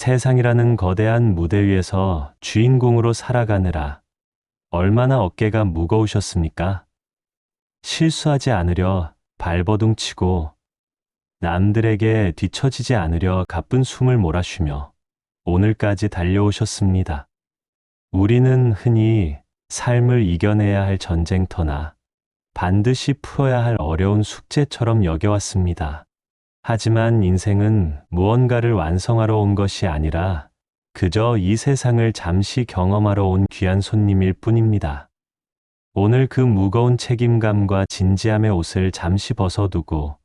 세상이라는 거대한 무대 위에서 주인공으로 살아가느라 얼마나 어깨가 무거우셨습니까? 실수하지 않으려 발버둥 치고 남들에게 뒤처지지 않으려 가쁜 숨을 몰아쉬며 오늘까지 달려오셨습니다. 우리는 흔히 삶을 이겨내야 할 전쟁터나 반드시 풀어야 할 어려운 숙제처럼 여겨왔습니다. 하지만 인생은 무언가를 완성하러 온 것이 아니라 그저 이 세상을 잠시 경험하러 온 귀한 손님일 뿐입니다. 오늘 그 무거운 책임감과 진지함의 옷을 잠시 벗어두고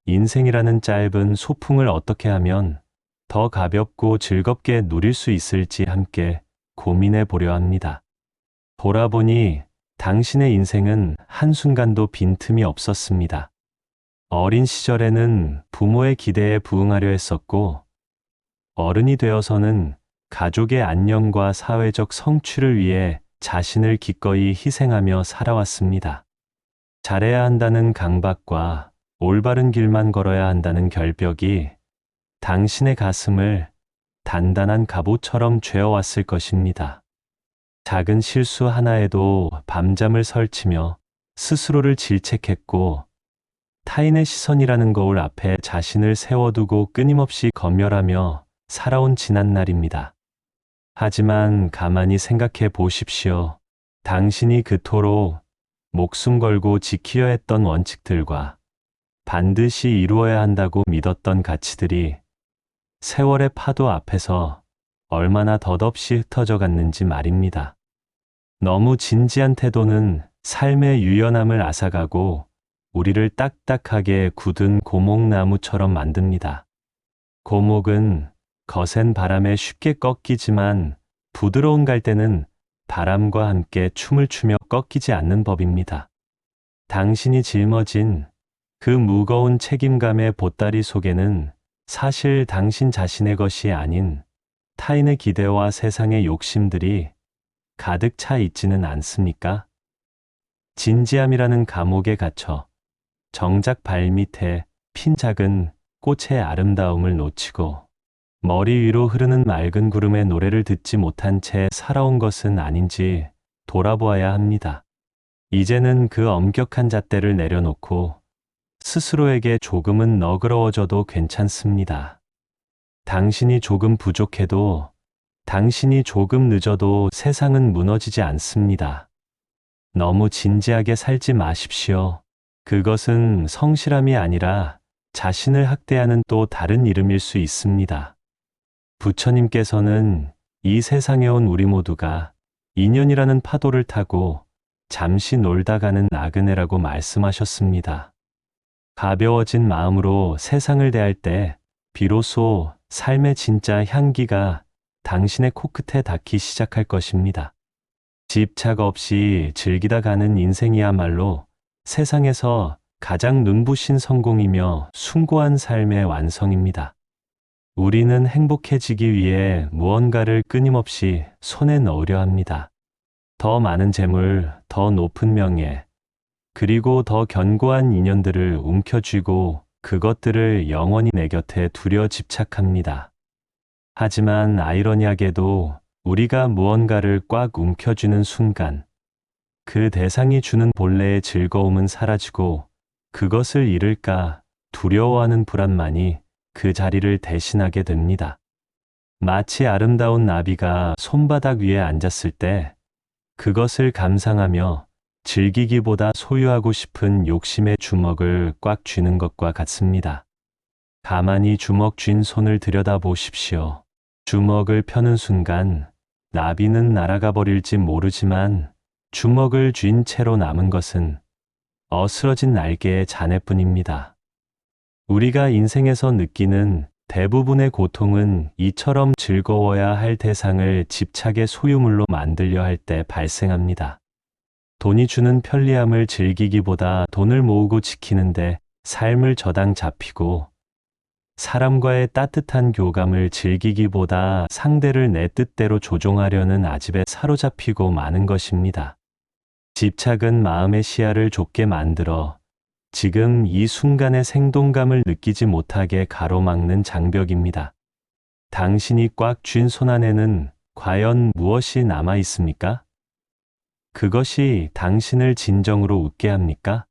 인생이라는 짧은 소풍을 어떻게 하면 더 가볍고 즐겁게 누릴 수 있을지 함께 고민해 보려 합니다. 돌아보니 당신의 인생은 한순간도 빈틈이 없었습니다. 어린 시절에는 부모의 기대에 부응하려 했었고, 어른이 되어서는 가족의 안녕과 사회적 성취를 위해 자신을 기꺼이 희생하며 살아왔습니다. 잘해야 한다는 강박과 올바른 길만 걸어야 한다는 결벽이 당신의 가슴을 단단한 갑옷처럼 죄어왔을 것입니다. 작은 실수 하나에도 밤잠을 설치며 스스로를 질책했고, 타인의 시선이라는 거울 앞에 자신을 세워두고 끊임없이 검열하며 살아온 지난 날입니다. 하지만 가만히 생각해 보십시오. 당신이 그토록 목숨 걸고 지키려 했던 원칙들과 반드시 이루어야 한다고 믿었던 가치들이 세월의 파도 앞에서 얼마나 덧없이 흩어져 갔는지 말입니다. 너무 진지한 태도는 삶의 유연함을 앗아가고 우리를 딱딱하게 굳은 고목나무처럼 만듭니다. 고목은 거센 바람에 쉽게 꺾이지만 부드러운 갈대는 바람과 함께 춤을 추며 꺾이지 않는 법입니다. 당신이 짊어진 그 무거운 책임감의 보따리 속에는 사실 당신 자신의 것이 아닌 타인의 기대와 세상의 욕심들이 가득 차 있지는 않습니까? 진지함이라는 감옥에 갇혀 정작 발밑에 핀 작은 꽃의 아름다움을 놓치고 머리 위로 흐르는 맑은 구름의 노래를 듣지 못한 채 살아온 것은 아닌지 돌아보아야 합니다. 이제는 그 엄격한 잣대를 내려놓고 스스로에게 조금은 너그러워져도 괜찮습니다. 당신이 조금 부족해도, 당신이 조금 늦어도 세상은 무너지지 않습니다. 너무 진지하게 살지 마십시오. 그것은 성실함이 아니라 자신을 학대하는 또 다른 이름일 수 있습니다. 부처님께서는 이 세상에 온 우리 모두가 인연이라는 파도를 타고 잠시 놀다 가는 나그네라고 말씀하셨습니다. 가벼워진 마음으로 세상을 대할 때 비로소 삶의 진짜 향기가 당신의 코끝에 닿기 시작할 것입니다. 집착 없이 즐기다 가는 인생이야말로 세상에서 가장 눈부신 성공이며 숭고한 삶의 완성입니다. 우리는 행복해지기 위해 무언가를 끊임없이 손에 넣으려 합니다. 더 많은 재물, 더 높은 명예, 그리고 더 견고한 인연들을 움켜쥐고 그것들을 영원히 내 곁에 두려 집착합니다. 하지만 아이러니하게도 우리가 무언가를 꽉 움켜쥐는 순간 그 대상이 주는 본래의 즐거움은 사라지고 그것을 잃을까 두려워하는 불안만이 그 자리를 대신하게 됩니다. 마치 아름다운 나비가 손바닥 위에 앉았을 때 그것을 감상하며 즐기기보다 소유하고 싶은 욕심의 주먹을 꽉 쥐는 것과 같습니다. 가만히 주먹 쥔 손을 들여다보십시오. 주먹을 펴는 순간 나비는 날아가 버릴지 모르지만 주먹을 쥔 채로 남은 것은 어스러진 날개의 잔해뿐입니다. 우리가 인생에서 느끼는 대부분의 고통은 이처럼 즐거워야 할 대상을 집착의 소유물로 만들려 할 때 발생합니다. 돈이 주는 편리함을 즐기기보다 돈을 모으고 지키는데 삶을 저당 잡히고, 사람과의 따뜻한 교감을 즐기기보다 상대를 내 뜻대로 조종하려는 아집에 사로잡히고 마는 것입니다. 집착은 마음의 시야를 좁게 만들어 지금 이 순간의 생동감을 느끼지 못하게 가로막는 장벽입니다. 당신이 꽉 쥔 손 안에는 과연 무엇이 남아 있습니까? 그것이 당신을 진정으로 웃게 합니까?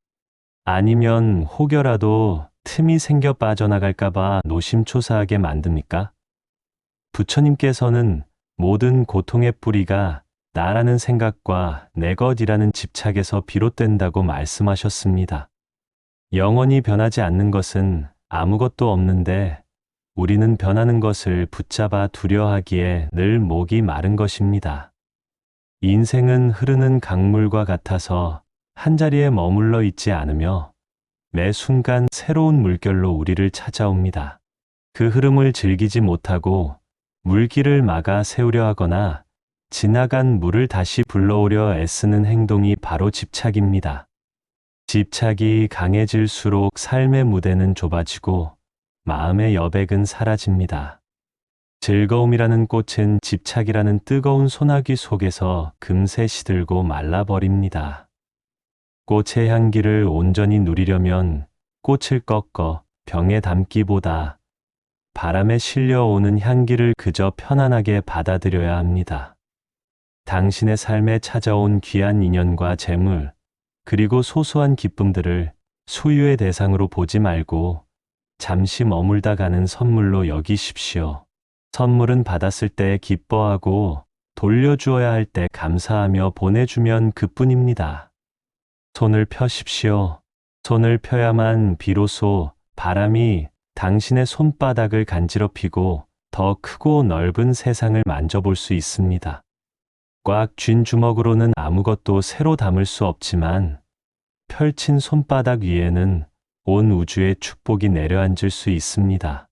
아니면 혹여라도 틈이 생겨 빠져나갈까봐 노심초사하게 만듭니까? 부처님께서는 모든 고통의 뿌리가 나라는 생각과 내 것이라는 집착에서 비롯된다고 말씀하셨습니다. 영원히 변하지 않는 것은 아무것도 없는데 우리는 변하는 것을 붙잡아 두려워하기에 늘 목이 마른 것입니다. 인생은 흐르는 강물과 같아서 한자리에 머물러 있지 않으며 매 순간 새로운 물결로 우리를 찾아옵니다. 그 흐름을 즐기지 못하고 물길을 막아 세우려 하거나 지나간 물을 다시 불러오려 애쓰는 행동이 바로 집착입니다. 집착이 강해질수록 삶의 무대는 좁아지고 마음의 여백은 사라집니다. 즐거움이라는 꽃은 집착이라는 뜨거운 소나기 속에서 금세 시들고 말라버립니다. 꽃의 향기를 온전히 누리려면 꽃을 꺾어 병에 담기보다 바람에 실려오는 향기를 그저 편안하게 받아들여야 합니다. 당신의 삶에 찾아온 귀한 인연과 재물, 그리고 소소한 기쁨들을 소유의 대상으로 보지 말고 잠시 머물다 가는 선물로 여기십시오. 선물은 받았을 때 기뻐하고 돌려주어야 할 때 감사하며 보내주면 그뿐입니다. 손을 펴십시오. 손을 펴야만 비로소 바람이 당신의 손바닥을 간지럽히고 더 크고 넓은 세상을 만져볼 수 있습니다. 꽉 쥔 주먹으로는 아무것도 새로 담을 수 없지만 펼친 손바닥 위에는 온 우주의 축복이 내려앉을 수 있습니다.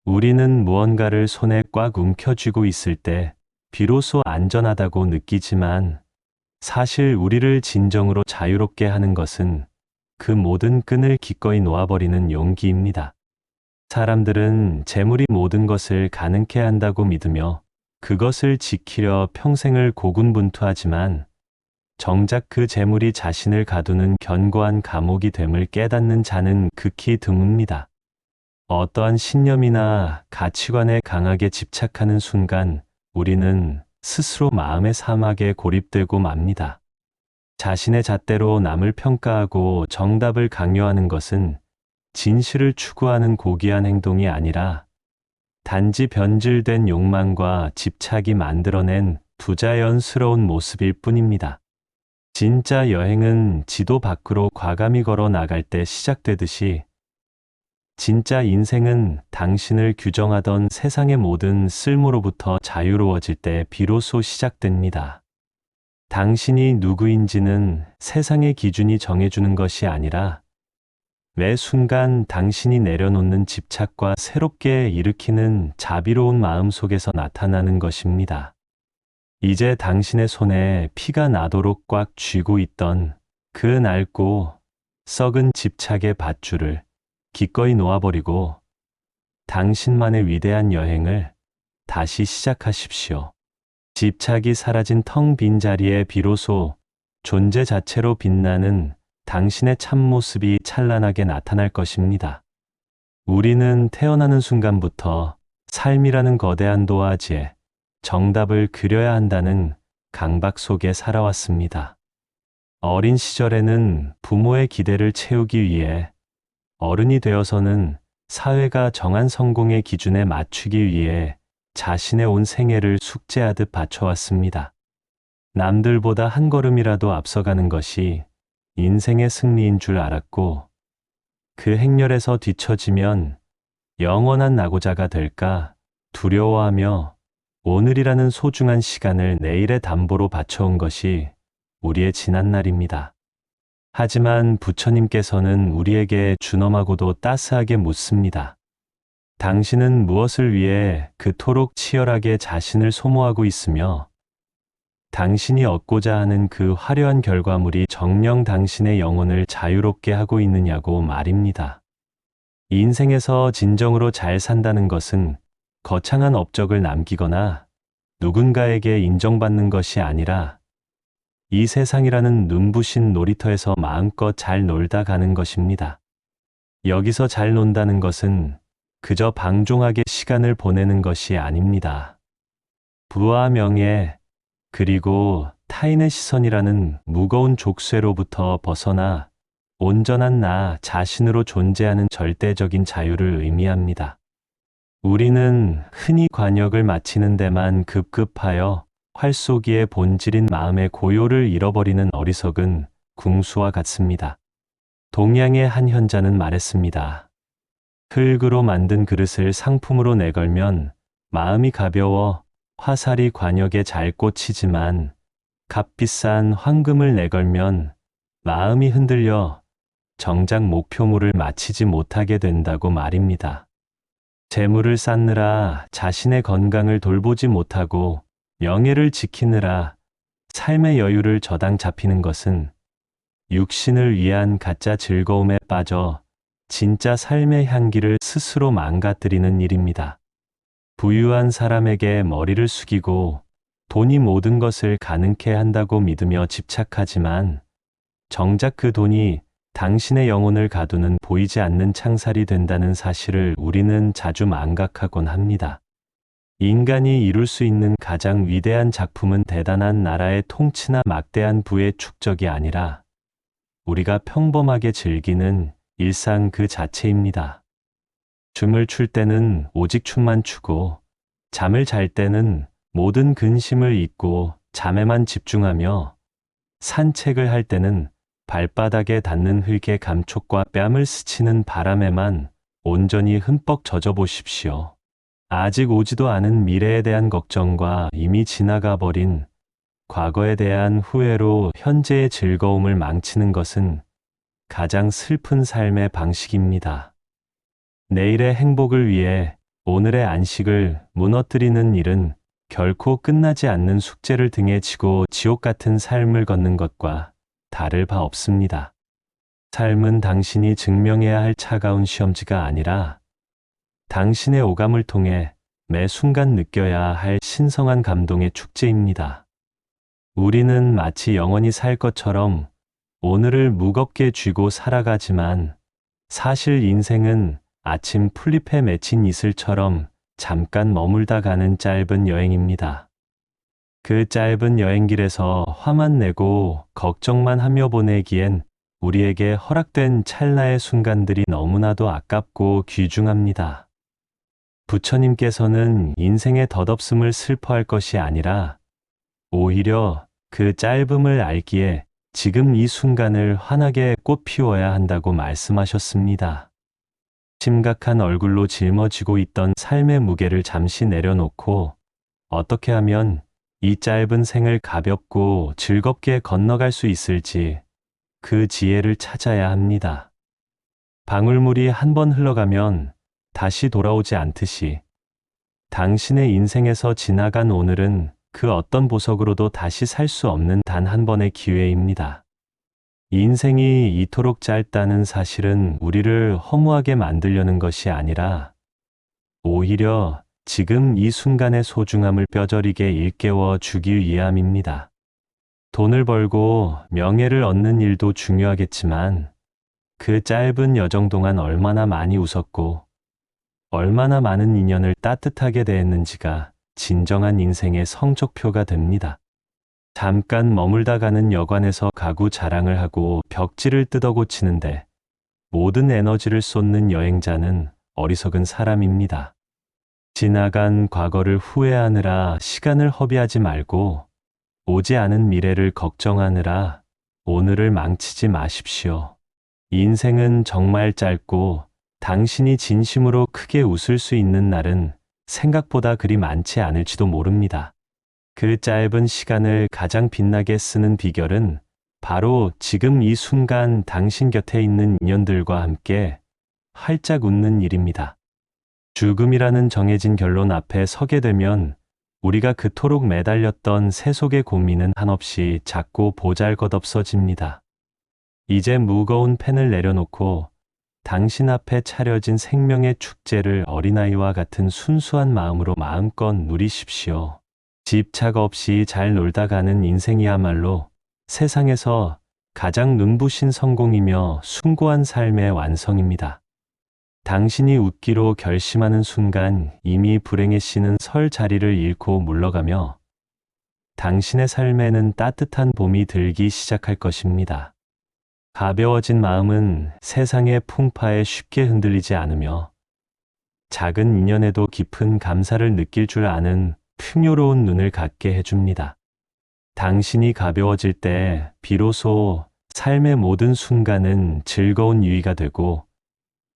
우리는 무언가를 손에 꽉 움켜쥐고 있을 때 비로소 안전하다고 느끼지만 사실 우리를 진정으로 자유롭게 하는 것은 그 모든 끈을 기꺼이 놓아버리는 용기입니다. 사람들은 재물이 모든 것을 가능케 한다고 믿으며 그것을 지키려 평생을 고군분투하지만 정작 그 재물이 자신을 가두는 견고한 감옥이 됨을 깨닫는 자는 극히 드뭅니다. 어떠한 신념이나 가치관에 강하게 집착하는 순간 우리는 스스로 마음의 사막에 고립되고 맙니다. 자신의 잣대로 남을 평가하고 정답을 강요하는 것은 진실을 추구하는 고귀한 행동이 아니라 단지 변질된 욕망과 집착이 만들어낸 부자연스러운 모습일 뿐입니다. 진짜 여행은 지도 밖으로 과감히 걸어 나갈 때 시작되듯이 진짜 인생은 당신을 규정하던 세상의 모든 쓸모로부터 자유로워질 때 비로소 시작됩니다. 당신이 누구인지는 세상의 기준이 정해주는 것이 아니라 매 순간 당신이 내려놓는 집착과 새롭게 일으키는 자비로운 마음 속에서 나타나는 것입니다. 이제 당신의 손에 피가 나도록 꽉 쥐고 있던 그 낡고 썩은 집착의 밧줄을 기꺼이 놓아버리고 당신만의 위대한 여행을 다시 시작하십시오. 집착이 사라진 텅 빈 자리에 비로소 존재 자체로 빛나는 당신의 참모습이 찬란하게 나타날 것입니다. 우리는 태어나는 순간부터 삶이라는 거대한 도화지에 정답을 그려야 한다는 강박 속에 살아왔습니다. 어린 시절에는 부모의 기대를 채우기 위해, 어른이 되어서는 사회가 정한 성공의 기준에 맞추기 위해 자신의 온 생애를 숙제하듯 바쳐왔습니다. 남들보다 한 걸음이라도 앞서가는 것이 인생의 승리인 줄 알았고, 그 행렬에서 뒤처지면 영원한 낙오자가 될까 두려워하며 오늘이라는 소중한 시간을 내일의 담보로 바쳐온 것이 우리의 지난날입니다. 하지만 부처님께서는 우리에게 준엄하고도 따스하게 묻습니다. 당신은 무엇을 위해 그토록 치열하게 자신을 소모하고 있으며 당신이 얻고자 하는 그 화려한 결과물이 정녕 당신의 영혼을 자유롭게 하고 있느냐고 말입니다. 인생에서 진정으로 잘 산다는 것은 거창한 업적을 남기거나 누군가에게 인정받는 것이 아니라 이 세상이라는 눈부신 놀이터에서 마음껏 잘 놀다 가는 것입니다. 여기서 잘 논다는 것은 그저 방종하게 시간을 보내는 것이 아닙니다. 부와 명예, 그리고 타인의 시선이라는 무거운 족쇄로부터 벗어나 온전한 나 자신으로 존재하는 절대적인 자유를 의미합니다. 우리는 흔히 관역을 마치는 데만 급급하여 활쏘기의 본질인 마음의 고요를 잃어버리는 어리석은 궁수와 같습니다. 동양의 한 현자는 말했습니다. 흙으로 만든 그릇을 상품으로 내걸면 마음이 가벼워 화살이 관역에 잘 꽂히지만 값비싼 황금을 내걸면 마음이 흔들려 정작 목표물을 마치지 못하게 된다고 말입니다. 재물을 쌓느라 자신의 건강을 돌보지 못하고 명예를 지키느라 삶의 여유를 저당 잡히는 것은 육신을 위한 가짜 즐거움에 빠져 진짜 삶의 향기를 스스로 망가뜨리는 일입니다. 부유한 사람에게 머리를 숙이고 돈이 모든 것을 가능케 한다고 믿으며 집착하지만 정작 그 돈이 당신의 영혼을 가두는 보이지 않는 창살이 된다는 사실을 우리는 자주 망각하곤 합니다. 인간이 이룰 수 있는 가장 위대한 작품은 대단한 나라의 통치나 막대한 부의 축적이 아니라 우리가 평범하게 즐기는 일상 그 자체입니다. 춤을 출 때는 오직 춤만 추고 잠을 잘 때는 모든 근심을 잊고 잠에만 집중하며 산책을 할 때는 발바닥에 닿는 흙의 감촉과 뺨을 스치는 바람에만 온전히 흠뻑 젖어 보십시오. 아직 오지도 않은 미래에 대한 걱정과 이미 지나가 버린 과거에 대한 후회로 현재의 즐거움을 망치는 것은 가장 슬픈 삶의 방식입니다. 내일의 행복을 위해 오늘의 안식을 무너뜨리는 일은 결코 끝나지 않는 숙제를 등에 지고 지옥 같은 삶을 걷는 것과 다를 바 없습니다. 삶은 당신이 증명해야 할 차가운 시험지가 아니라 당신의 오감을 통해 매 순간 느껴야 할 신성한 감동의 축제입니다. 우리는 마치 영원히 살 것처럼 오늘을 무겁게 쥐고 살아가지만 사실 인생은 아침 풀잎에 맺힌 이슬처럼 잠깐 머물다 가는 짧은 여행입니다. 그 짧은 여행길에서 화만 내고 걱정만 하며 보내기엔 우리에게 허락된 찰나의 순간들이 너무나도 아깝고 귀중합니다. 부처님께서는 인생의 덧없음을 슬퍼할 것이 아니라 오히려 그 짧음을 알기에 지금 이 순간을 환하게 꽃 피워야 한다고 말씀하셨습니다. 심각한 얼굴로 짊어지고 있던 삶의 무게를 잠시 내려놓고 어떻게 하면 이 짧은 생을 가볍고 즐겁게 건너갈 수 있을지 그 지혜를 찾아야 합니다. 방울물이 한 번 흘러가면 다시 돌아오지 않듯이 당신의 인생에서 지나간 오늘은 그 어떤 보석으로도 다시 살 수 없는 단 한 번의 기회입니다. 인생이 이토록 짧다는 사실은 우리를 허무하게 만들려는 것이 아니라 오히려 지금 이 순간의 소중함을 뼈저리게 일깨워 주기 위함입니다. 돈을 벌고 명예를 얻는 일도 중요하겠지만 그 짧은 여정 동안 얼마나 많이 웃었고 얼마나 많은 인연을 따뜻하게 대했는지가 진정한 인생의 성적표가 됩니다. 잠깐 머물다 가는 여관에서 가구 자랑을 하고 벽지를 뜯어 고치는데 모든 에너지를 쏟는 여행자는 어리석은 사람입니다. 지나간 과거를 후회하느라 시간을 허비하지 말고 오지 않은 미래를 걱정하느라 오늘을 망치지 마십시오. 인생은 정말 짧고 당신이 진심으로 크게 웃을 수 있는 날은 생각보다 그리 많지 않을지도 모릅니다. 그 짧은 시간을 가장 빛나게 쓰는 비결은 바로 지금 이 순간 당신 곁에 있는 인연들과 함께 활짝 웃는 일입니다. 죽음이라는 정해진 결론 앞에 서게 되면 우리가 그토록 매달렸던 세속의 고민은 한없이 작고 보잘것없어집니다. 이제 무거운 펜을 내려놓고 당신 앞에 차려진 생명의 축제를 어린아이와 같은 순수한 마음으로 마음껏 누리십시오. 집착 없이 잘 놀다 가는 인생이야말로 세상에서 가장 눈부신 성공이며 숭고한 삶의 완성입니다. 당신이 웃기로 결심하는 순간 이미 불행의 씨는 설 자리를 잃고 물러가며 당신의 삶에는 따뜻한 봄이 들기 시작할 것입니다. 가벼워진 마음은 세상의 풍파에 쉽게 흔들리지 않으며 작은 인연에도 깊은 감사를 느낄 줄 아는 풍요로운 눈을 갖게 해줍니다. 당신이 가벼워질 때 비로소 삶의 모든 순간은 즐거운 유의가 되고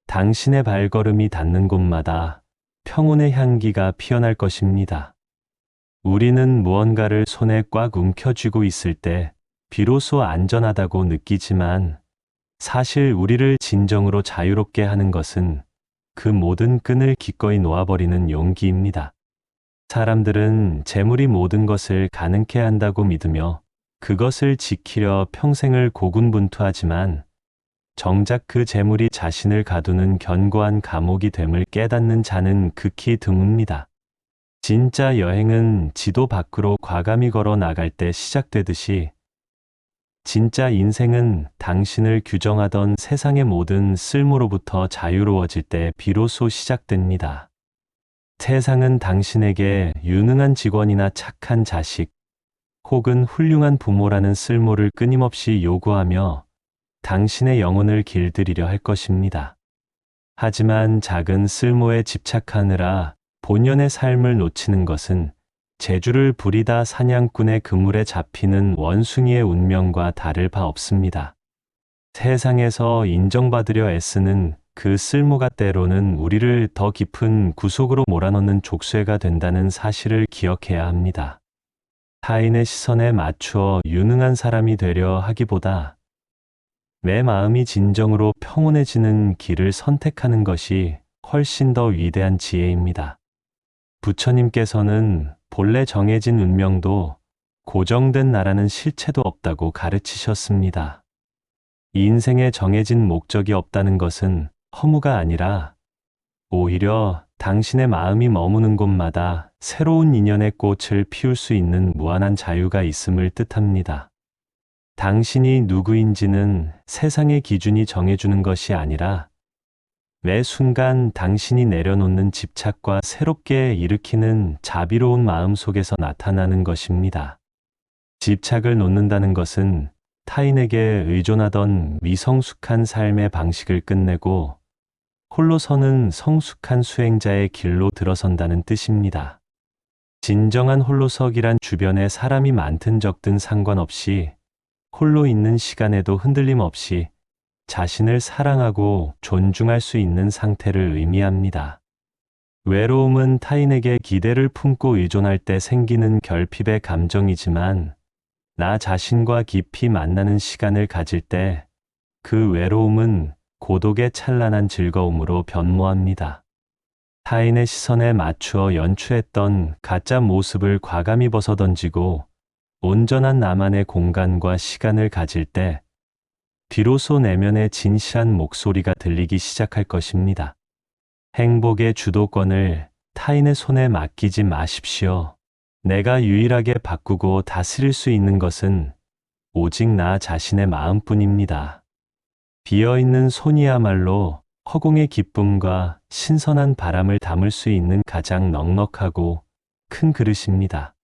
당신의 발걸음이 닿는 곳마다 평온의 향기가 피어날 것입니다. 우리는 무언가를 손에 꽉 움켜쥐고 있을 때 비로소 안전하다고 느끼지만 사실 우리를 진정으로 자유롭게 하는 것은 그 모든 끈을 기꺼이 놓아버리는 용기입니다. 사람들은 재물이 모든 것을 가능케 한다고 믿으며 그것을 지키려 평생을 고군분투하지만 정작 그 재물이 자신을 가두는 견고한 감옥이 됨을 깨닫는 자는 극히 드뭅니다. 진짜 여행은 지도 밖으로 과감히 걸어 나갈 때 시작되듯이 진짜 인생은 당신을 규정하던 세상의 모든 쓸모로부터 자유로워질 때 비로소 시작됩니다. 세상은 당신에게 유능한 직원이나 착한 자식 혹은 훌륭한 부모라는 쓸모를 끊임없이 요구하며 당신의 영혼을 길들이려 할 것입니다. 하지만 작은 쓸모에 집착하느라 본연의 삶을 놓치는 것은 재주를 부리다 사냥꾼의 그물에 잡히는 원숭이의 운명과 다를 바 없습니다. 세상에서 인정받으려 애쓰는 그 쓸모가 때로는 우리를 더 깊은 구속으로 몰아넣는 족쇄가 된다는 사실을 기억해야 합니다. 타인의 시선에 맞추어 유능한 사람이 되려 하기보다 내 마음이 진정으로 평온해지는 길을 선택하는 것이 훨씬 더 위대한 지혜입니다. 부처님께서는 본래 정해진 운명도 고정된 나라는 실체도 없다고 가르치셨습니다. 인생에 정해진 목적이 없다는 것은 허무가 아니라 오히려 당신의 마음이 머무는 곳마다 새로운 인연의 꽃을 피울 수 있는 무한한 자유가 있음을 뜻합니다. 당신이 누구인지는 세상의 기준이 정해주는 것이 아니라 매 순간 당신이 내려놓는 집착과 새롭게 일으키는 자비로운 마음 속에서 나타나는 것입니다. 집착을 놓는다는 것은 타인에게 의존하던 미성숙한 삶의 방식을 끝내고 홀로 서는 성숙한 수행자의 길로 들어선다는 뜻입니다. 진정한 홀로서기란 주변에 사람이 많든 적든 상관없이 홀로 있는 시간에도 흔들림 없이 자신을 사랑하고 존중할 수 있는 상태를 의미합니다. 외로움은 타인에게 기대를 품고 의존할 때 생기는 결핍의 감정이지만 나 자신과 깊이 만나는 시간을 가질 때 그 외로움은 고독의 찬란한 즐거움으로 변모합니다. 타인의 시선에 맞추어 연출했던 가짜 모습을 과감히 벗어던지고 온전한 나만의 공간과 시간을 가질 때 비로소 내면의 진실한 목소리가 들리기 시작할 것입니다. 행복의 주도권을 타인의 손에 맡기지 마십시오. 내가 유일하게 바꾸고 다스릴 수 있는 것은 오직 나 자신의 마음뿐입니다. 비어있는 손이야말로 허공의 기쁨과 신선한 바람을 담을 수 있는 가장 넉넉하고 큰 그릇입니다.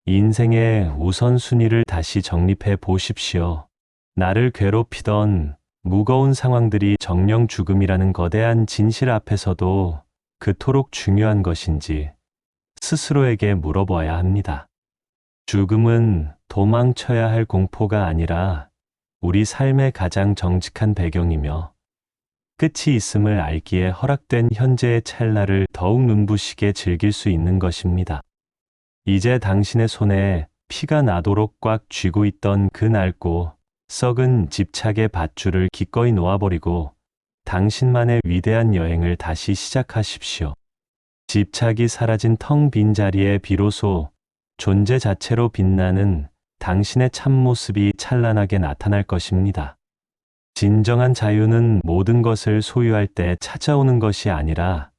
인생의 우선순위를 다시 정립해 보십시오. 나를 괴롭히던 무거운 상황들이 정령 죽음이라는 거대한 진실 앞에서도 그토록 중요한 것인지 스스로에게 물어봐야 합니다. 죽음은 도망쳐야 할 공포가 아니라 우리 삶의 가장 정직한 배경이며 끝이 있음을 알기에 허락된 현재의 찰나를 더욱 눈부시게 즐길 수 있는 것입니다. 이제 당신의 손에 피가 나도록 꽉 쥐고 있던 그 낡고 썩은 집착의 밧줄을 기꺼이 놓아버리고 당신만의 위대한 여행을 다시 시작하십시오. 집착이 사라진 텅 빈 자리에 비로소 존재 자체로 빛나는 당신의 참모습이 찬란하게 나타날 것입니다. 진정한 자유는 모든 것을 소유할 때 찾아오는 것이 아니라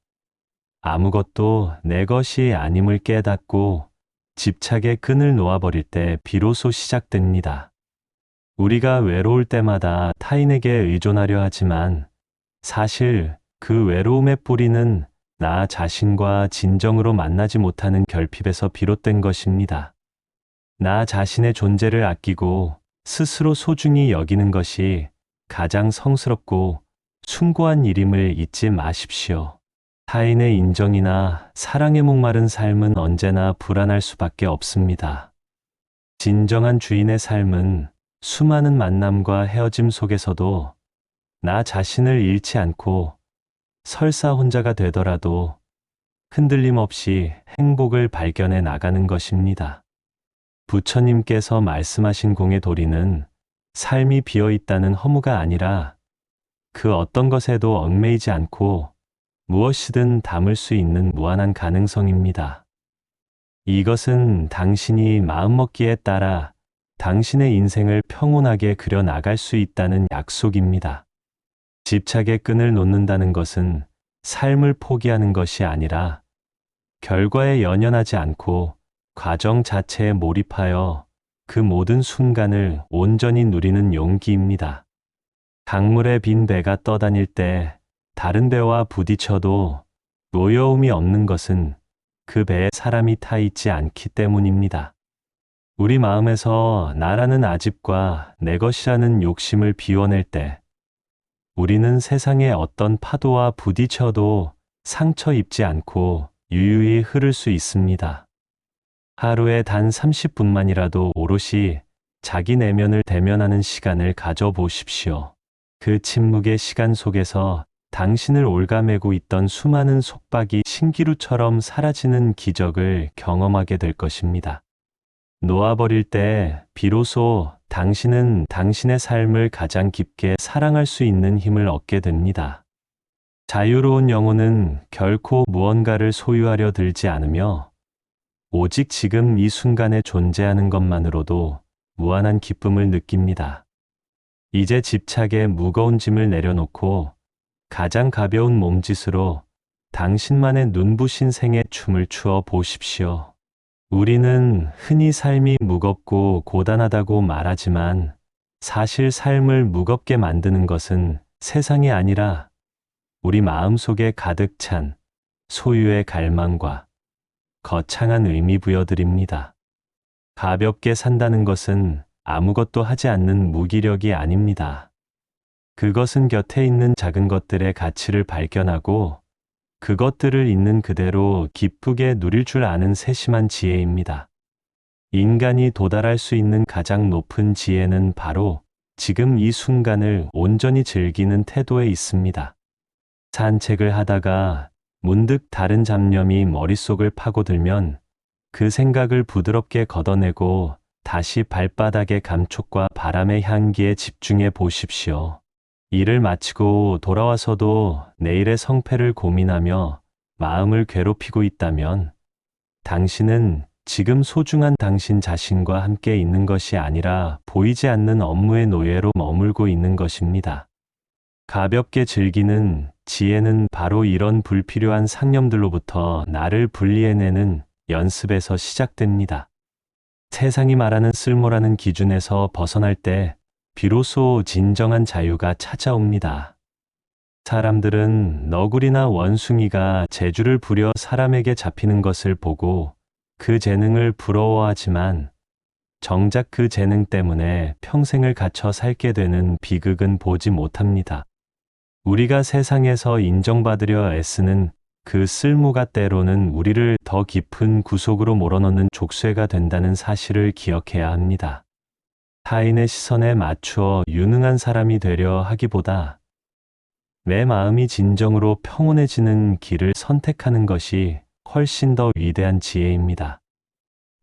아무것도 내 것이 아님을 깨닫고 집착의 끈을 놓아버릴 때 비로소 시작됩니다. 우리가 외로울 때마다 타인에게 의존하려 하지만 사실 그 외로움의 뿌리는 나 자신과 진정으로 만나지 못하는 결핍에서 비롯된 것입니다. 나 자신의 존재를 아끼고 스스로 소중히 여기는 것이 가장 성스럽고 숭고한 일임을 잊지 마십시오. 타인의 인정이나 사랑에 목마른 삶은 언제나 불안할 수밖에 없습니다. 진정한 주인의 삶은 수많은 만남과 헤어짐 속에서도 나 자신을 잃지 않고 설사 혼자가 되더라도 흔들림 없이 행복을 발견해 나가는 것입니다. 부처님께서 말씀하신 공의 도리는 삶이 비어 있다는 허무가 아니라 그 어떤 것에도 얽매이지 않고 무엇이든 담을 수 있는 무한한 가능성입니다. 이것은 당신이 마음먹기에 따라 당신의 인생을 평온하게 그려 나갈 수 있다는 약속입니다. 집착의 끈을 놓는다는 것은 삶을 포기하는 것이 아니라 결과에 연연하지 않고 과정 자체에 몰입하여 그 모든 순간을 온전히 누리는 용기입니다. 강물에 빈 배가 떠다닐 때 다른 배와 부딪혀도 노여움이 없는 것은 그 배에 사람이 타 있지 않기 때문입니다. 우리 마음에서 나라는 아집과 내 것이라는 욕심을 비워낼 때 우리는 세상의 어떤 파도와 부딪혀도 상처 입지 않고 유유히 흐를 수 있습니다. 하루에 단 30분만이라도 오롯이 자기 내면을 대면하는 시간을 가져보십시오. 그 침묵의 시간 속에서 당신을 올가매고 있던 수많은 속박이 신기루처럼 사라지는 기적을 경험하게 될 것입니다. 놓아버릴 때 비로소 당신은 당신의 삶을 가장 깊게 사랑할 수 있는 힘을 얻게 됩니다. 자유로운 영혼은 결코 무언가를 소유하려 들지 않으며 오직 지금 이 순간에 존재하는 것만으로도 무한한 기쁨을 느낍니다. 이제 집착의 무거운 짐을 내려놓고 가장 가벼운 몸짓으로 당신만의 눈부신 생의 춤을 추어 보십시오. 우리는 흔히 삶이 무겁고 고단하다고 말하지만 사실 삶을 무겁게 만드는 것은 세상이 아니라 우리 마음속에 가득 찬 소유의 갈망과 거창한 의미 부여들입니다. 가볍게 산다는 것은 아무것도 하지 않는 무기력이 아닙니다. 그것은 곁에 있는 작은 것들의 가치를 발견하고 그것들을 있는 그대로 기쁘게 누릴 줄 아는 세심한 지혜입니다. 인간이 도달할 수 있는 가장 높은 지혜는 바로 지금 이 순간을 온전히 즐기는 태도에 있습니다. 산책을 하다가 문득 다른 잡념이 머릿속을 파고들면 그 생각을 부드럽게 걷어내고 다시 발바닥의 감촉과 바람의 향기에 집중해 보십시오. 일을 마치고 돌아와서도 내일의 성패를 고민하며 마음을 괴롭히고 있다면 당신은 지금 소중한 당신 자신과 함께 있는 것이 아니라 보이지 않는 업무의 노예로 머물고 있는 것입니다. 가볍게 즐기는 지혜는 바로 이런 불필요한 상념들로부터 나를 분리해내는 연습에서 시작됩니다. 세상이 말하는 쓸모라는 기준에서 벗어날 때 비로소 진정한 자유가 찾아옵니다. 사람들은 너구리나 원숭이가 재주를 부려 사람에게 잡히는 것을 보고 그 재능을 부러워하지만 정작 그 재능 때문에 평생을 갇혀 살게 되는 비극은 보지 못합니다. 우리가 세상에서 인정받으려 애쓰는 그 쓸모가 때로는 우리를 더 깊은 구속으로 몰아넣는 족쇄가 된다는 사실을 기억해야 합니다. 타인의 시선에 맞추어 유능한 사람이 되려 하기보다 내 마음이 진정으로 평온해지는 길을 선택하는 것이 훨씬 더 위대한 지혜입니다.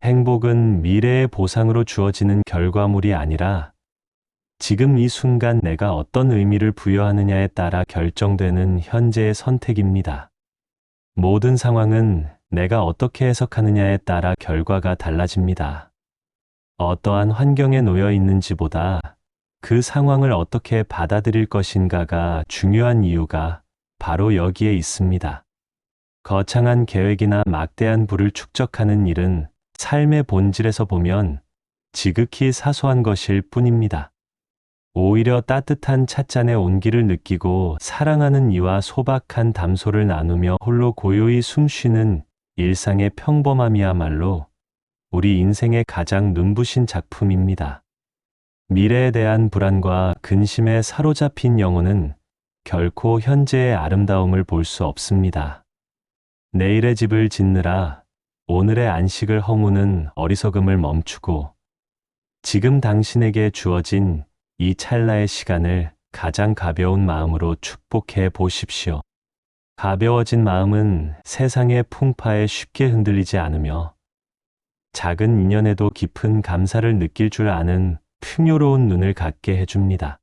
행복은 미래의 보상으로 주어지는 결과물이 아니라 지금 이 순간 내가 어떤 의미를 부여하느냐에 따라 결정되는 현재의 선택입니다. 모든 상황은 내가 어떻게 해석하느냐에 따라 결과가 달라집니다. 어떠한 환경에 놓여 있는지보다 그 상황을 어떻게 받아들일 것인가가 중요한 이유가 바로 여기에 있습니다. 거창한 계획이나 막대한 부를 축적하는 일은 삶의 본질에서 보면 지극히 사소한 것일 뿐입니다. 오히려 따뜻한 찻잔의 온기를 느끼고 사랑하는 이와 소박한 담소를 나누며 홀로 고요히 숨쉬는 일상의 평범함이야말로 우리 인생의 가장 눈부신 작품입니다. 미래에 대한 불안과 근심에 사로잡힌 영혼은 결코 현재의 아름다움을 볼 수 없습니다. 내일의 집을 짓느라 오늘의 안식을 허무는 어리석음을 멈추고 지금 당신에게 주어진 이 찰나의 시간을 가장 가벼운 마음으로 축복해 보십시오. 가벼워진 마음은 세상의 풍파에 쉽게 흔들리지 않으며 작은 인연에도 깊은 감사를 느낄 줄 아는 풍요로운 눈을 갖게 해줍니다.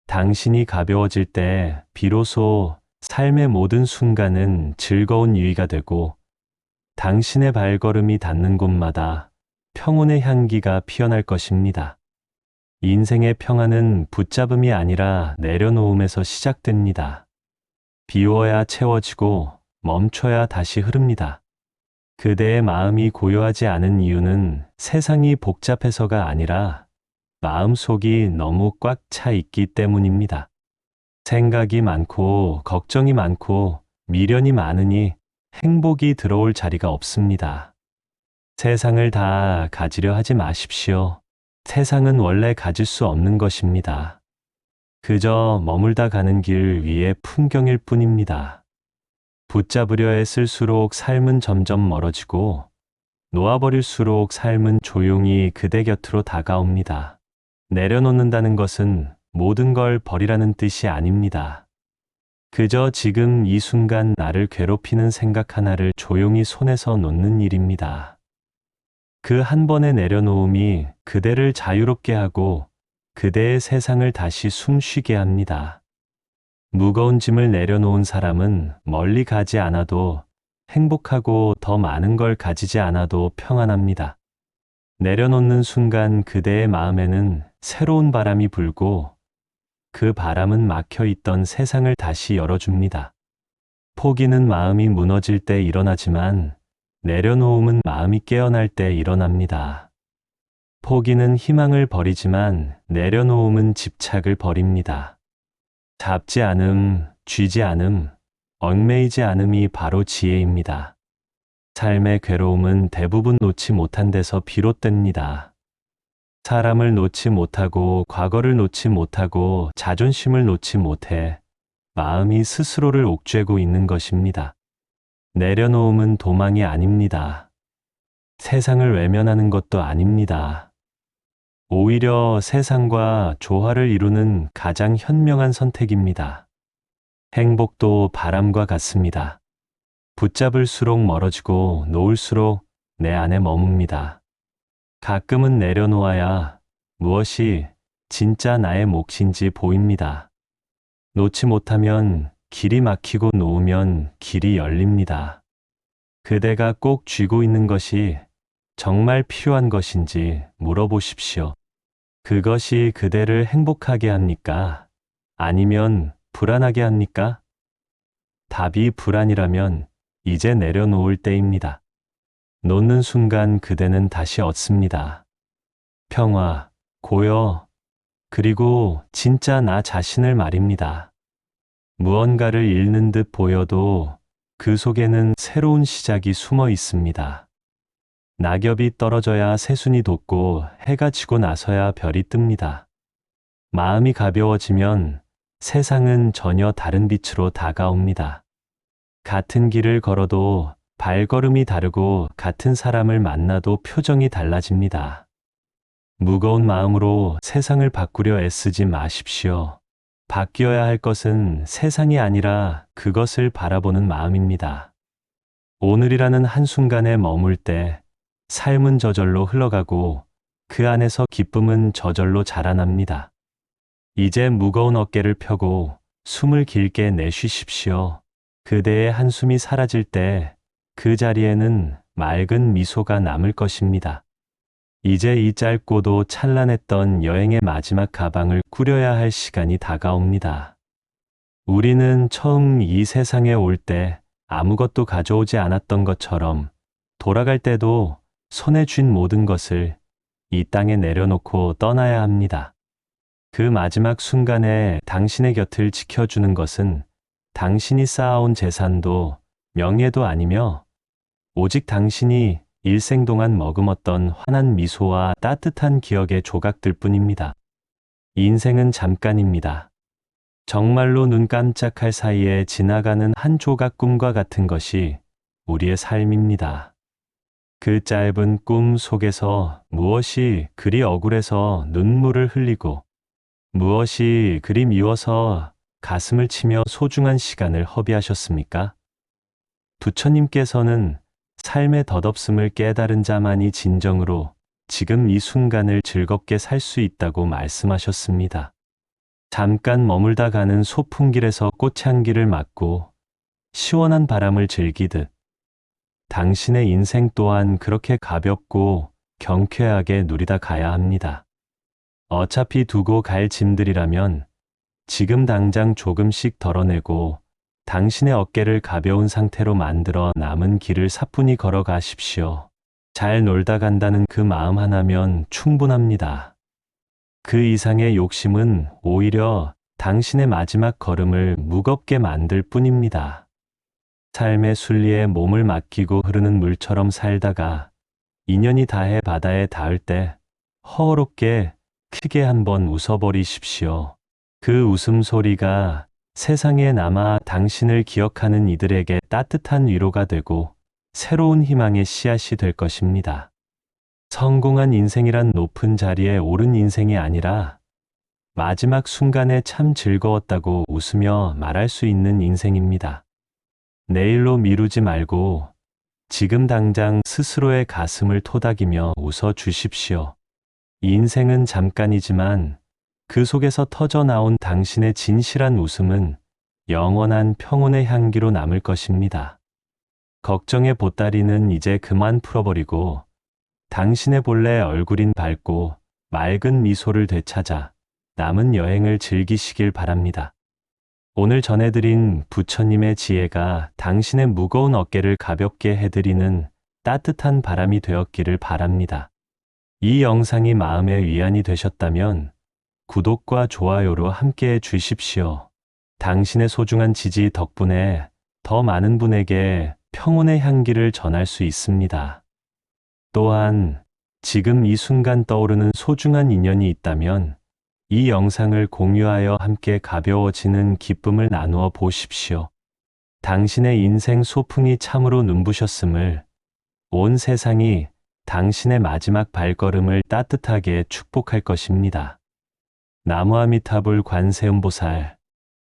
당신이 가벼워질 때 비로소 삶의 모든 순간은 즐거운 유의가 되고 당신의 발걸음이 닿는 곳마다 평온의 향기가 피어날 것입니다. 인생의 평안은 붙잡음이 아니라 내려놓음에서 시작됩니다. 비워야 채워지고 멈춰야 다시 흐릅니다. 그대의 마음이 고요하지 않은 이유는 세상이 복잡해서가 아니라 마음속이 너무 꽉 차 있기 때문입니다. 생각이 많고 걱정이 많고 미련이 많으니 행복이 들어올 자리가 없습니다. 세상을 다 가지려 하지 마십시오. 세상은 원래 가질 수 없는 것입니다. 그저 머물다 가는 길 위의 풍경일 뿐입니다. 붙잡으려 애쓸수록 삶은 점점 멀어지고 놓아버릴수록 삶은 조용히 그대 곁으로 다가옵니다. 내려놓는다는 것은 모든 걸 버리라는 뜻이 아닙니다. 그저 지금 이 순간 나를 괴롭히는 생각 하나를 조용히 손에서 놓는 일입니다. 그 한 번의 내려놓음이 그대를 자유롭게 하고 그대의 세상을 다시 숨쉬게 합니다. 무거운 짐을 내려놓은 사람은 멀리 가지 않아도 행복하고 더 많은 걸 가지지 않아도 평안합니다. 내려놓는 순간 그대의 마음에는 새로운 바람이 불고 그 바람은 막혀 있던 세상을 다시 열어줍니다. 포기는 마음이 무너질 때 일어나지만 내려놓음은 마음이 깨어날 때 일어납니다. 포기는 희망을 버리지만 내려놓음은 집착을 버립니다. 잡지 않음, 쥐지 않음, 얽매이지 않음이 바로 지혜입니다. 삶의 괴로움은 대부분 놓지 못한 데서 비롯됩니다. 사람을 놓지 못하고 과거를 놓지 못하고 자존심을 놓지 못해 마음이 스스로를 옥죄고 있는 것입니다. 내려놓음은 도망이 아닙니다. 세상을 외면하는 것도 아닙니다. 오히려 세상과 조화를 이루는 가장 현명한 선택입니다. 행복도 바람과 같습니다. 붙잡을수록 멀어지고 놓을수록 내 안에 머뭅니다. 가끔은 내려놓아야 무엇이 진짜 나의 몫인지 보입니다. 놓지 못하면 길이 막히고 놓으면 길이 열립니다. 그대가 꼭 쥐고 있는 것이 정말 필요한 것인지 물어보십시오. 그것이 그대를 행복하게 합니까? 아니면 불안하게 합니까? 답이 불안이라면 이제 내려놓을 때입니다. 놓는 순간 그대는 다시 얻습니다. 평화, 고요, 그리고 진짜 나 자신을 말입니다. 무언가를 잃는 듯 보여도 그 속에는 새로운 시작이 숨어 있습니다. 낙엽이 떨어져야 새순이 돋고 해가 지고 나서야 별이 뜹니다. 마음이 가벼워지면 세상은 전혀 다른 빛으로 다가옵니다. 같은 길을 걸어도 발걸음이 다르고 같은 사람을 만나도 표정이 달라집니다. 무거운 마음으로 세상을 바꾸려 애쓰지 마십시오. 바뀌어야 할 것은 세상이 아니라 그것을 바라보는 마음입니다. 오늘이라는 한순간에 머물 때 삶은 저절로 흘러가고 그 안에서 기쁨은 저절로 자라납니다. 이제 무거운 어깨를 펴고 숨을 길게 내쉬십시오. 그대의 한숨이 사라질 때 그 자리에는 맑은 미소가 남을 것입니다. 이제 이 짧고도 찬란했던 여행의 마지막 가방을 꾸려야 할 시간이 다가옵니다. 우리는 처음 이 세상에 올 때 아무것도 가져오지 않았던 것처럼 돌아갈 때도 손에 쥔 모든 것을 이 땅에 내려놓고 떠나야 합니다. 그 마지막 순간에 당신의 곁을 지켜주는 것은 당신이 쌓아온 재산도 명예도 아니며 오직 당신이 일생 동안 머금었던 환한 미소와 따뜻한 기억의 조각들 뿐입니다. 인생은 잠깐입니다. 정말로 눈 깜짝할 사이에 지나가는 한 조각 꿈과 같은 것이 우리의 삶입니다. 그 짧은 꿈 속에서 무엇이 그리 억울해서 눈물을 흘리고 무엇이 그리 미워서 가슴을 치며 소중한 시간을 허비하셨습니까? 부처님께서는 삶의 덧없음을 깨달은 자만이 진정으로 지금 이 순간을 즐겁게 살 수 있다고 말씀하셨습니다. 잠깐 머물다 가는 소풍길에서 꽃향기를 맡고 시원한 바람을 즐기듯 당신의 인생 또한 그렇게 가볍고 경쾌하게 누리다 가야 합니다. 어차피 두고 갈 짐들이라면 지금 당장 조금씩 덜어내고 당신의 어깨를 가벼운 상태로 만들어 남은 길을 사뿐히 걸어가십시오. 잘 놀다 간다는 그 마음 하나면 충분합니다. 그 이상의 욕심은 오히려 당신의 마지막 걸음을 무겁게 만들 뿐입니다. 삶의 순리에 몸을 맡기고 흐르는 물처럼 살다가 인연이 다해 바다에 닿을 때 허허롭게 크게 한번 웃어버리십시오. 그 웃음소리가 세상에 남아 당신을 기억하는 이들에게 따뜻한 위로가 되고 새로운 희망의 씨앗이 될 것입니다. 성공한 인생이란 높은 자리에 오른 인생이 아니라 마지막 순간에 참 즐거웠다고 웃으며 말할 수 있는 인생입니다. 내일로 미루지 말고 지금 당장 스스로의 가슴을 토닥이며 웃어 주십시오. 인생은 잠깐이지만 그 속에서 터져 나온 당신의 진실한 웃음은 영원한 평온의 향기로 남을 것입니다. 걱정의 보따리는 이제 그만 풀어버리고 당신의 본래 얼굴인 밝고 맑은 미소를 되찾아 남은 여행을 즐기시길 바랍니다. 오늘 전해드린 부처님의 지혜가 당신의 무거운 어깨를 가볍게 해드리는 따뜻한 바람이 되었기를 바랍니다. 이 영상이 마음의 위안이 되셨다면 구독과 좋아요로 함께해 주십시오. 당신의 소중한 지지 덕분에 더 많은 분에게 평온의 향기를 전할 수 있습니다. 또한 지금 이 순간 떠오르는 소중한 인연이 있다면 이 영상을 공유하여 함께 가벼워지는 기쁨을 나누어 보십시오. 당신의 인생 소풍이 참으로 눈부셨음을, 온 세상이 당신의 마지막 발걸음을 따뜻하게 축복할 것입니다. 나무아미타불 관세음보살